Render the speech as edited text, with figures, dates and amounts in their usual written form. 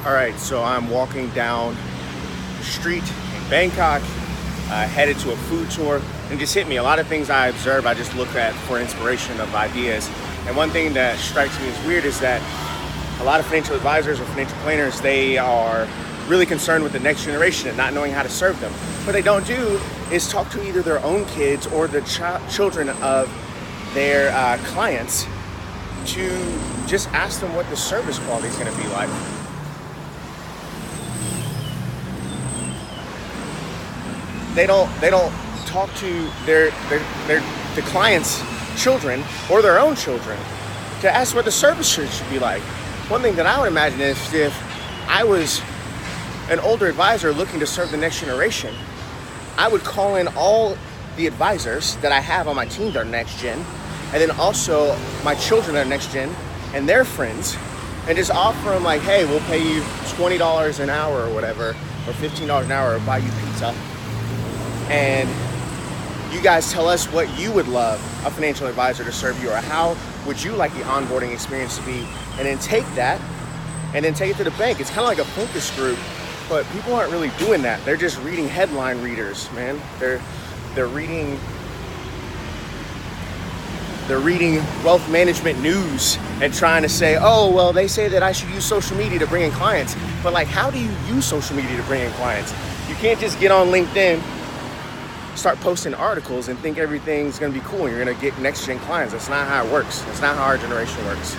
All right, so I'm walking down the street in Bangkok, headed to a food tour, and it just hit me. A lot of things I observe, I just look at for inspiration of ideas. And one thing that strikes me as weird is that a lot of financial advisors or financial planners, they are really concerned with the next generation and not knowing how to serve them. What they don't do is talk to either their own kids or the children of their clients to just ask them what the service quality is going to be like. They don't talk to the clients' children or their own children to ask what the service should be like. One thing that I would imagine is if I was an older advisor looking to serve the next generation, I would call in all the advisors that I have on my team that are next gen, and then also my children that are next gen and their friends, and just offer them like, hey, we'll pay you $20 an hour or whatever, or $15 an hour, or buy you pizza. And you guys tell us what you would love a financial advisor to serve you, or how would you like the onboarding experience to be, and then take that and then take it to the bank. It's kind of like a focus group, but people aren't really doing that. They're just reading headline readers, man. They're reading wealth management news and trying to say, oh, well, they say that I should use social media to bring in clients. But like, how do you use social media to bring in clients? You can't just get on LinkedIn, start posting articles and think everything's gonna be cool and you're gonna get next gen clients. That's not how it works. That's not how our generation works.